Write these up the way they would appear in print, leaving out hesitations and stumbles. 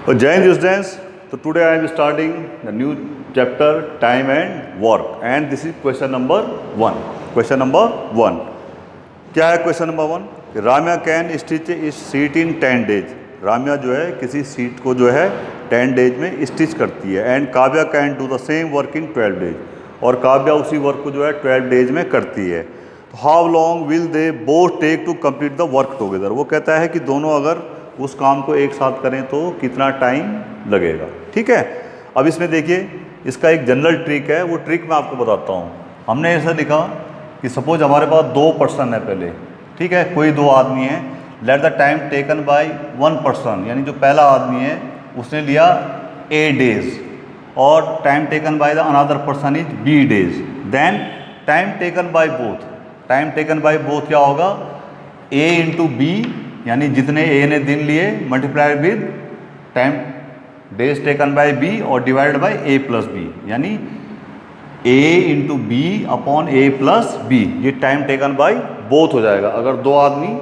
Jai Hind students. So today I am starting the new chapter time and work and this is question number 1. Question number 1. क्या है question number 1? Ramya can stitch इस seat इन 10 days. Ramya जो है किसी seat को जो है 10 days में स्टिच करती है and Kavya can do the same work in 12 days. और काव्या उसी वर्क को जो है 12 days में करती है. तो how long will they both take to complete the work together. वो कहता है कि दोनों अगर उस काम को एक साथ करें तो कितना टाइम लगेगा. ठीक है. अब इसमें देखिए इसका एक जनरल ट्रिक है, वो ट्रिक मैं आपको बताता हूँ. हमने ऐसा लिखा कि सपोज हमारे पास 2 पर्सन है पहले. ठीक है, कोई 2 आदमी है. Let the time taken bye 1 person, यानी जो पहला आदमी है उसने लिया A days और time taken by the another person is B days. Then time taken by both. Time taken by both क्या होगा? A इंटू B, यानी जितने A ने दिन लिए multiplied with time days taken by B और divided by A plus B, यानी A into B upon A plus B. ये टाइम टेकन बाय बोथ हो जाएगा अगर 2 आदमी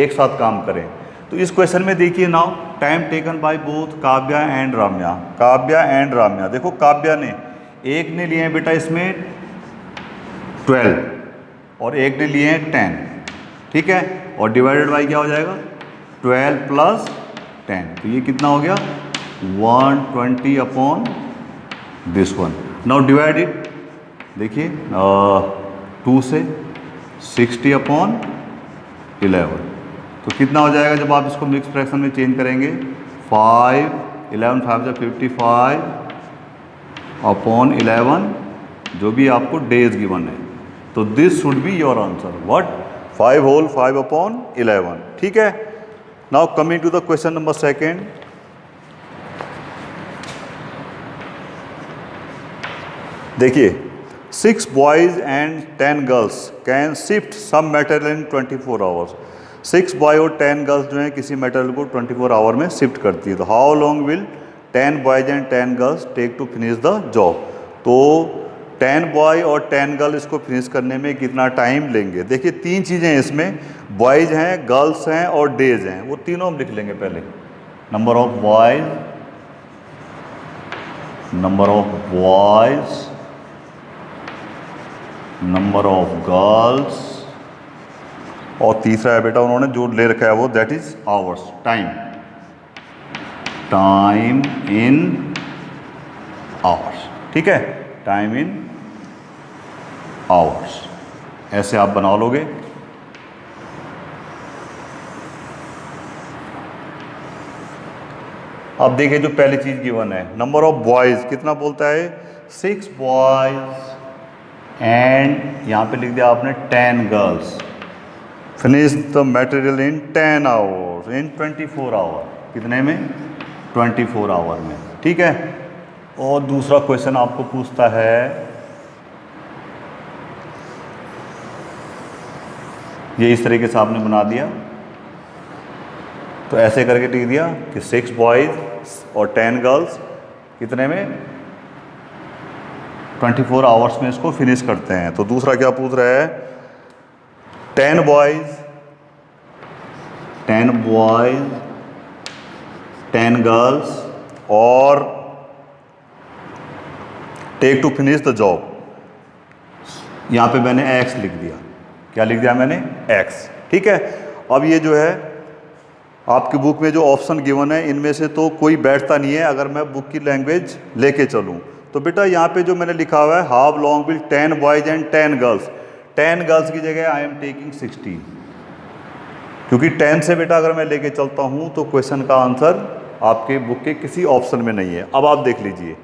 एक साथ काम करें. तो इस क्वेश्चन में देखिए now time taken by both Kavya and Ramya. Kavya and Ramya, देखो काव्या ने एक ने लिए हैं बेटा इसमें 12 और एक ने लिए हैं 10. ठीक है, और डिवाइडेड बाय क्या हो जाएगा? 12 प्लस 10. तो ये कितना हो गया? 120 upon this one. Now divide it. देखिए 2 से 60 अपॉन 11. तो कितना हो जाएगा जब आप इसको मिक्स फ्रैक्शन में चेंज करेंगे? 5 11 5 से 55 अपॉन 11, जो भी आपको डेज गिवन है. तो this should be your answer. What? 5 whole 5 upon 11. ठीक है. Now coming to the question number 2. देखिए 6 boys and 10 girls can shift some material in 24 hours. 6 boy और 10 गर्ल्स जो हैं किसी मटेरियल को 24 आवर में शिफ्ट करती है. तो how long will 10 boys and 10 girls take to finish the job. तो 10 बॉय और 10 गर्ल इसको फिनिश करने में कितना टाइम लेंगे? देखिए 3 चीज़ें हैं इसमें. बॉयज़ हैं, गर्ल्स हैं और डेज हैं. वो तीनों हम लिख लेंगे पहले. Number of boys, number of boys, number of girls, और तीसरा है बेटा उन्होंने जो ले रखा है वो that is ours. Time, time in hours. ठीक है, टाइम इन आवर्स. ऐसे आप बना लोगे. अब देखिए जो पहली चीज गिवन है, नंबर ऑफ बॉयज कितना बोलता है? 6 बॉयज एंड यहां पे लिख दिया आपने 10 girls. Finish the material in 10 hours in 24 hour. कितने में? 24 आवर में. ठीक है. और दूसरा क्वेश्चन आपको पूछता है, ये इस तरीके से आपने बना दिया. तो ऐसे करके लिख दिया कि 6 बॉयज और 10 गर्ल्स कितने में? 24 आवर्स में इसको फिनिश करते हैं. तो दूसरा क्या पूछ रहा है? 10 बॉयज, 10 गर्ल्स और take to finish the job. यहाँ पे मैंने एक्स लिख दिया. क्या लिख दिया मैंने? एक्स. ठीक है. अब ये जो है आपकी बुक में जो ऑप्शन गिवन है इनमें से तो कोई बैठता नहीं है अगर मैं बुक की लैंग्वेज लेके चलूँ. तो बेटा यहाँ पे जो मैंने लिखा हुआ है how long will 10 boys and 10 girls. 10 girls की जगह आई एम टेकिंग 16, क्योंकि 10 से बेटा अगर मैं लेके चलता हूँ तो क्वेश्चन का आंसर आपके बुक के किसी ऑप्शन में नहीं है. अब आप देख लीजिए.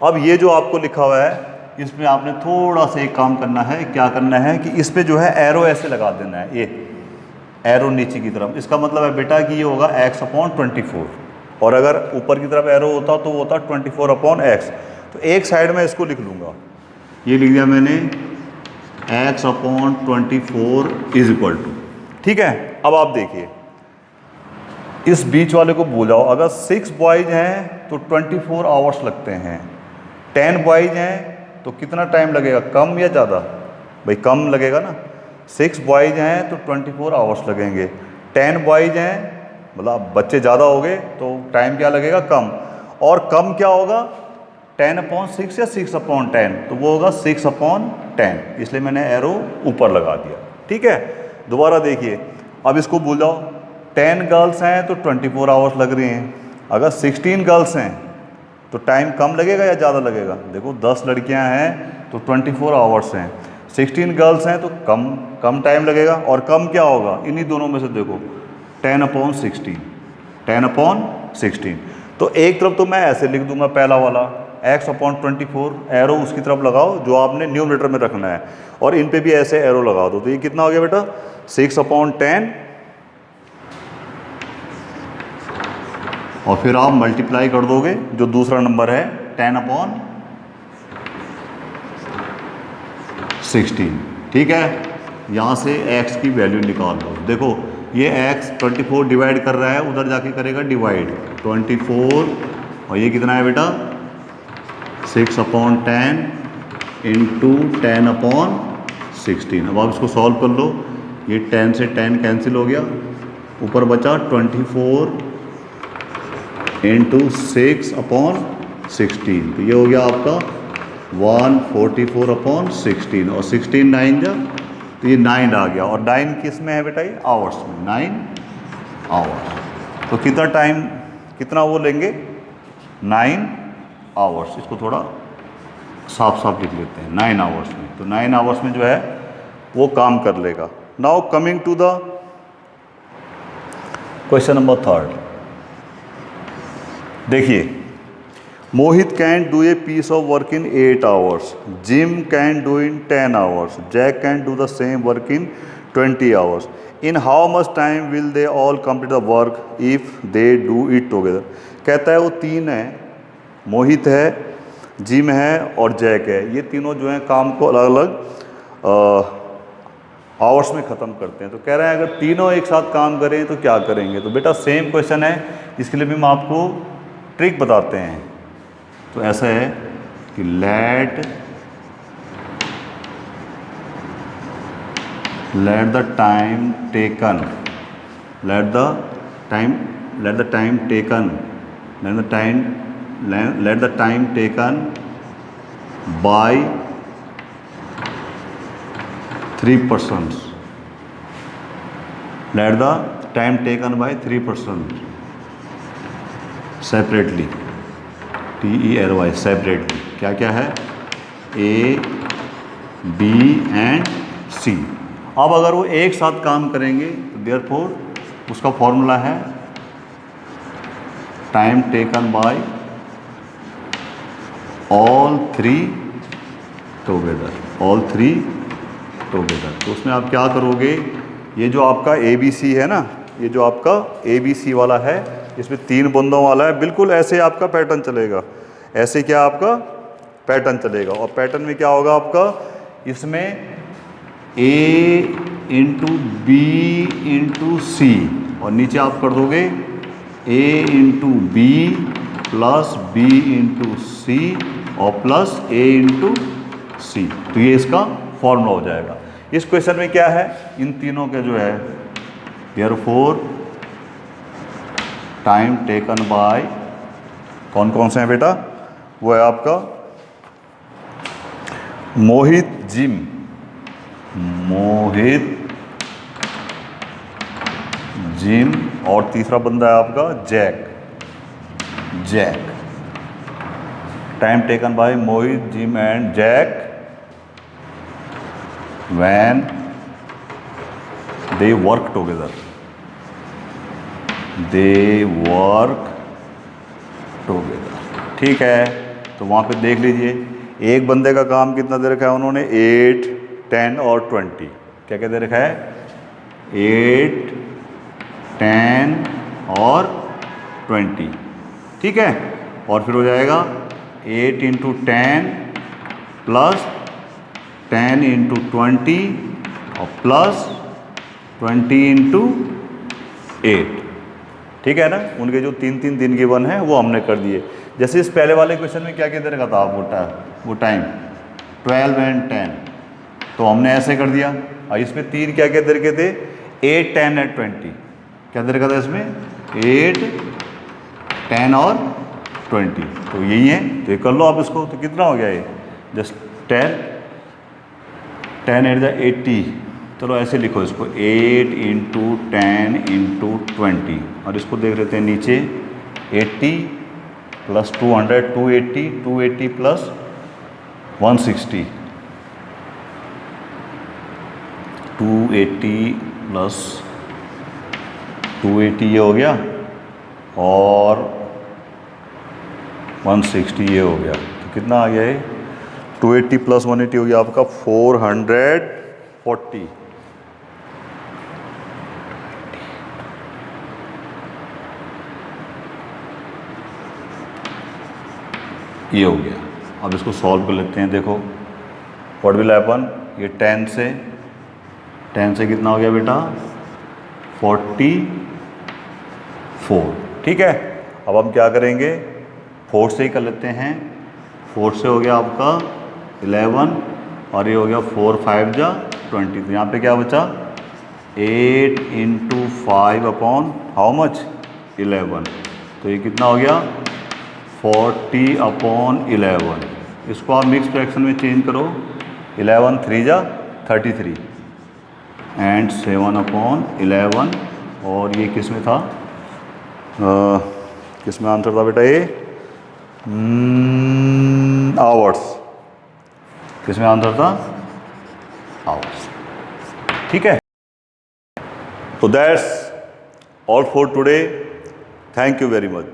अब ये जो आपको लिखा हुआ है इसमें आपने थोड़ा सा एक काम करना है. क्या करना है कि इस पे जो है एरो ऐसे लगा देना है. ये एरो नीचे की तरफ, इसका मतलब है बेटा कि ये होगा x अपॉन 24. और अगर ऊपर की तरफ एरो होता तो वो होता 24 अपॉन x. तो एक साइड में इसको लिख लूँगा. ये लिख दिया मैंने x upon 24 is equal to. ठीक है. अब आप देखिए इस बीच वाले को भूल जाओ. अगर 6 बॉयज हैं तो 24 आवर्स लगते हैं. 10 बॉयज हैं तो कितना टाइम लगेगा? कम या ज़्यादा? भाई कम लगेगा ना. 6 बॉयज हैं तो 24 आवर्स लगेंगे. 10 बॉयज हैं मतलब बच्चे ज़्यादा हो गए तो टाइम क्या लगेगा, कम। और कम क्या होगा, 10/6 या 6/10, तो वो होगा 6/10, इसलिए मैंने एरो ऊपर लगा दिया। ठीक है, दोबारा देखिए, अब इसको भूल जाओ। 10 गर्ल्स हैं तो 24 आवर्स लग रही हैं। अगर 16 गर्ल्स हैं तो टाइम कम लगेगा या ज़्यादा लगेगा? देखो 10 लड़कियां हैं तो 24 आवर्स हैं, 16 गर्ल्स हैं तो कम टाइम लगेगा। और कम क्या होगा, इन्हीं दोनों में से देखो, 10/16, 10/16। तो एक तरफ तो मैं ऐसे लिख दूंगा, पहला वाला x/24, एरो उसकी तरफ लगाओ जो आपने न्यूमरेटर में रखना है, और इन पे भी ऐसे एरो लगा दो। तो ये कितना हो गया बेटा, 6/10, और फिर आप मल्टीप्लाई कर दोगे जो दूसरा नंबर है 10/16। ठीक है, यहाँ से x की वैल्यू निकाल लो। देखो ये x 24 डिवाइड कर रहा है, उधर जाके करेगा डिवाइड 24, और ये कितना है बेटा, 6/10 इंटू 10/16। अब आप इसको सॉल्व कर लो, ये 10 से 10 कैंसिल हो गया, ऊपर बचा 24 इंटू 6/16, तो ये हो गया आपका 144/16, और 16 9 जा, तो ये 9 आ गया। और 9 किस में है बेटा, ये आवर्स में, 9 आवर्स। तो कितना टाइम, कितना वो लेंगे, 9 आवर्स। इसको थोड़ा साफ साफ लिख लेते हैं, 9 आवर्स में। तो 9 आवर्स में जो है वो काम कर लेगा। Now coming to the question number 3। देखिए, Mohit can do a piece of work in 8 hours, Jim can do in 10 hours, Jack can do the same work in 20 hours. In how much time will they all complete the work if they do it together. कहता है वो तीन है, मोहित है, gym है और Jack है, ये तीनों जो हैं काम को अलग अलग आवर्स में ख़त्म करते हैं। तो कह रहे हैं अगर तीनों एक साथ काम करें तो क्या करेंगे। तो बेटा सेम क्वेश्चन है, इसके लिए भी हम आपको ट्रिक बताते हैं। तो ऐसा है कि let the time taken by 3 persons. Let the time taken by 3 persons separately, TERY, separately. क्या क्या है, A, B and C। अब अगर वो एक साथ काम करेंगे तो देयरफॉर उसका फॉर्मूला है time taken bye all three together. तो उसमें आप क्या करोगे, ये जो आपका ABC है ना, ये जो आपका ABC वाला है, इसमें 3 बूंदों वाला है, बिल्कुल ऐसे आपका पैटर्न चलेगा। ऐसे क्या आपका पैटर्न चलेगा, और पैटर्न में क्या होगा आपका, इसमें A into B into C, और नीचे आप कर दोगे A into B plus B into C और प्लस A इंटू C। तो ये इसका फॉर्मूला हो जाएगा। इस क्वेश्चन में क्या है, इन तीनों के जो है देयरफॉर टाइम टेकन बाय, कौन कौन से हैं बेटा, वो है आपका मोहित जिम, और तीसरा बंदा है आपका Jack. Time taken by Mohit, Jim and Jack when they work together. ठीक है, तो वहाँ पे देख लीजिए, एक बंदे का काम कितना दे रखा है उन्होंने, 8, 10 और 20। क्या क्या दे रखा है, 8, 10 और 20। ठीक है, और फिर हो जाएगा 8 इंटू 10 प्लस 10 इंटू 20 और प्लस 20 इंटू 8। ठीक है ना, उनके जो 3 दिन गिवन है वो हमने कर दिए। जैसे इस पहले वाले क्वेश्चन में क्या क्या दे रखा था वो टाइम 12 एंड 10, तो हमने ऐसे कर दिया। और इसमें 3 क्या क्या दे रखे थे, 8, 10 एंड 20। क्या दे रखा था इसमें, 8, 10 और 20, तो यही है, तो ये कर लो आप इसको। तो कितना हो गया ये, जस्ट 10 8 × 80, चलो ऐसे लिखो इसको, 8 × 10 × 20, और इसको देख लेते हैं नीचे, 80 + 200, 280, 280 + 160, 280 + 280 ये हो गया, और 160 ये हो गया, तो कितना आ गया ये, 280 + 180 हो गया आपका 440। ये हो गया। अब इसको सॉल्व कर लेते हैं। देखो व्हाट विल हैपन, ये 10 से कितना हो गया बेटा, 44, ठीक है। अब हम क्या करेंगे, 4 से ही कर लेते हैं। 4 से हो गया आपका 11, और ये हो गया 4 5 जा 20, तो यहाँ पे क्या बचा, 8 × 5 अपॉन हाउ मच, 11, तो ये कितना हो गया, 40/11। इसको आप मिक्स फ्रैक्शन में चेंज करो, 11 3 जा 33 एंड 7/11, और ये किस में था, किस में आंसर था बेटा ये, आवर्स, किस में आंसर था, आवर्स, ठीक है। तो that's all for today, thank you very much.